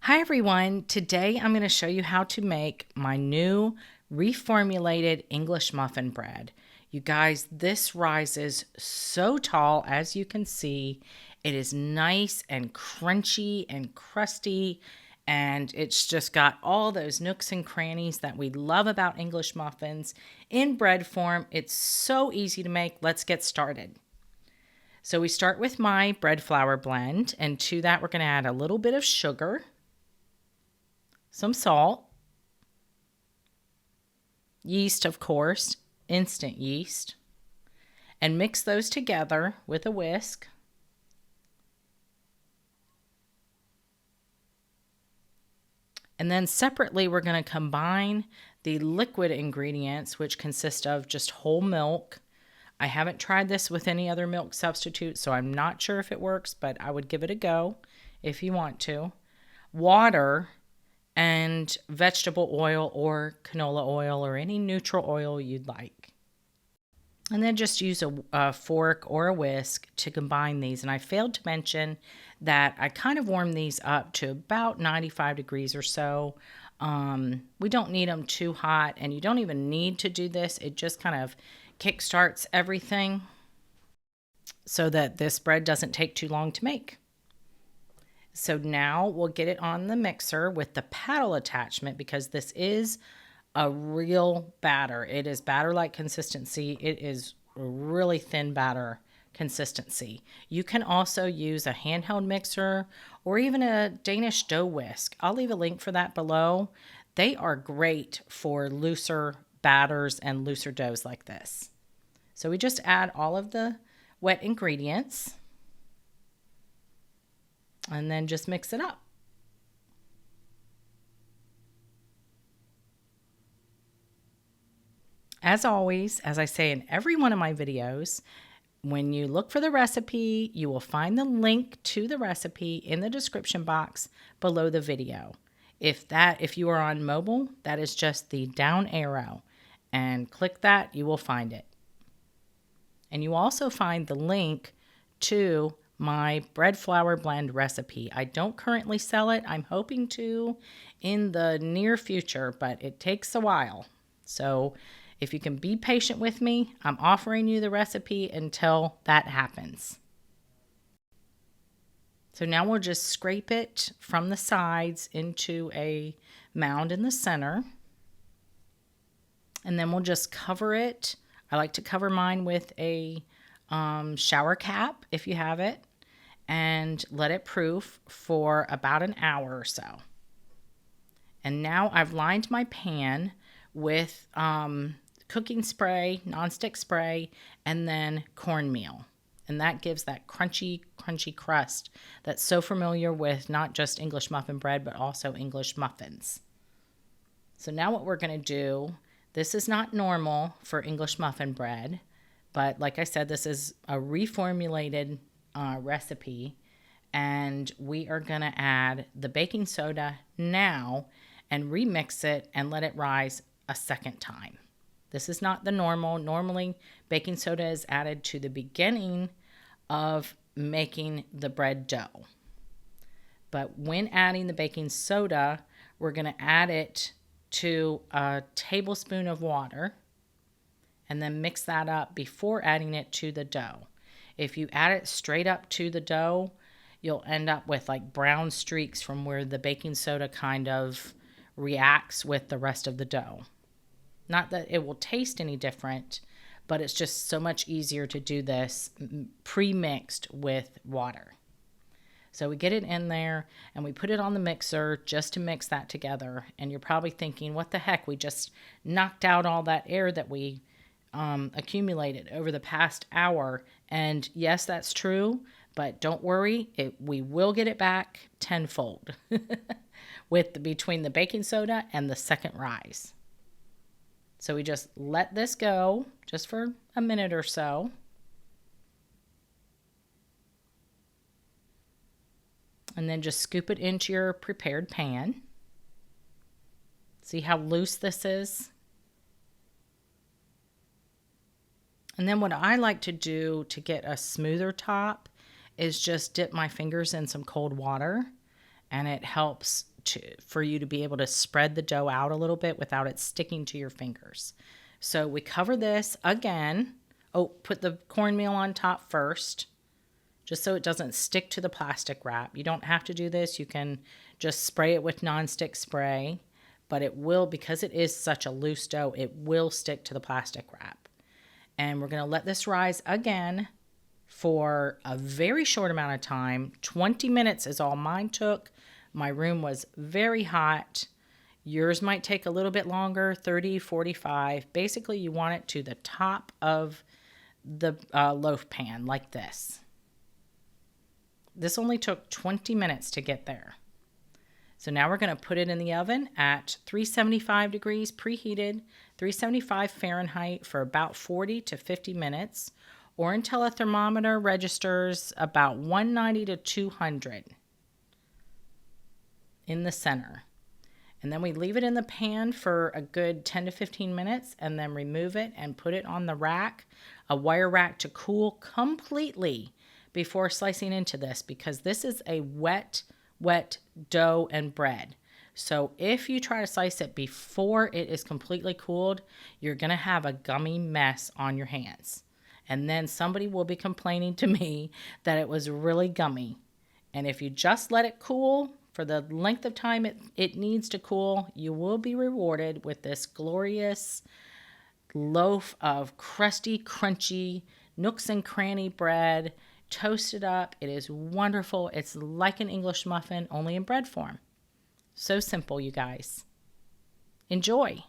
Hi everyone, today I'm going to show you how to make my new reformulated English muffin bread. You guys, this rises so tall as you can see. It is nice and crunchy and crusty, and it's just got all those nooks and crannies that we love about English muffins in bread form. It's so easy to make. Let's get started. So we start with my bread flour blend, and to that we're going to add a little bit of sugar, some salt, yeast, of course, instant yeast, and mix those together with a whisk. And then separately, we're going to combine the liquid ingredients, which consist of just whole milk. I haven't tried this with any other milk substitute, so I'm not sure if it works, but I would give it a go if you want to. Water and vegetable oil or canola oil or any neutral oil you'd like. And then just use a fork or a whisk to combine these. And I failed to mention that I kind of warm these up to about 95 degrees or so. We don't need them too hot, and you don't even need to do this. It just kind of kickstarts everything so that this bread doesn't take too long to make. So now we'll get it on the mixer with the paddle attachment because this is a real batter. It is batter-like consistency. It is a really thin batter consistency. You can also use a handheld mixer or even a Danish dough whisk. I'll leave a link for that below. They are great for looser batters and looser doughs like this. So we just add all of the wet ingredients and then just mix it up. As always, as I say in every one of my videos, when you look for the recipe, you will find the link to the recipe in the description box below the video. If you are on mobile, that is just the down arrow, and click that, you will find it. And you also find the link to my bread flour blend recipe. I don't currently sell it. I'm hoping to in the near future, but it takes a while. So if you can be patient with me, I'm offering you the recipe until that happens. So now we'll just scrape it from the sides into a mound in the center. And then we'll just cover it. I like to cover mine with a shower cap if you have it, and let it proof for about an hour or so. And now I've lined my pan with cooking spray, nonstick spray, and then cornmeal. And that gives that crunchy crust that's so familiar with not just English muffin bread, but also English muffins. So now what we're going to do, this is not normal for English muffin bread, but like I said, this is a reformulated recipe, and we are going to add the baking soda now and remix it and let it rise a second time. This is not the normal. Normally, baking soda is added to the beginning of making the bread dough. But when adding the baking soda, we're going to add it to a tablespoon of water and then mix that up before adding it to the dough. If you add it straight up to the dough, you'll end up with like brown streaks from where the baking soda kind of reacts with the rest of the dough. Not that it will taste any different, but it's just so much easier to do this pre-mixed with water. So we get it in there and we put it on the mixer just to mix that together. And you're probably thinking, what the heck? We just knocked out all that air that we accumulated over the past hour. And yes, that's true, but don't worry, we will get it back tenfold between the baking soda and the second rise. So we just let this go just for a minute or so. And then just scoop it into your prepared pan. See how loose this is? And then what I like to do to get a smoother top is just dip my fingers in some cold water, and it helps for you to be able to spread the dough out a little bit without it sticking to your fingers. So we cover this again. Oh, put the cornmeal on top first, just so it doesn't stick to the plastic wrap. You don't have to do this. You can just spray it with nonstick spray, but it will, because it is such a loose dough, it will stick to the plastic wrap. And we're going to let this rise again for a very short amount of time. 20 minutes is all mine took. My room was very hot. Yours might take a little bit longer, 30, 45. Basically, you want it to the top of the loaf pan like this. This only took 20 minutes to get there. So now we're going to put it in the oven at 375 degrees, preheated, 375 Fahrenheit for about 40 to 50 minutes, or until a thermometer registers about 190 to 200 in the center. And then we leave it in the pan for a good 10 to 15 minutes and then remove it and put it on the rack, a wire rack, to cool completely before slicing into this, because this is a wet dough and bread. So if you try to slice it before it is completely cooled, you're going to have a gummy mess on your hands. And then somebody will be complaining to me that it was really gummy. And if you just let it cool for the length of time it needs to cool, you will be rewarded with this glorious loaf of crusty, crunchy nooks and cranny bread, toasted up. It is wonderful. It's like an English muffin, only in bread form. So simple, you guys. Enjoy.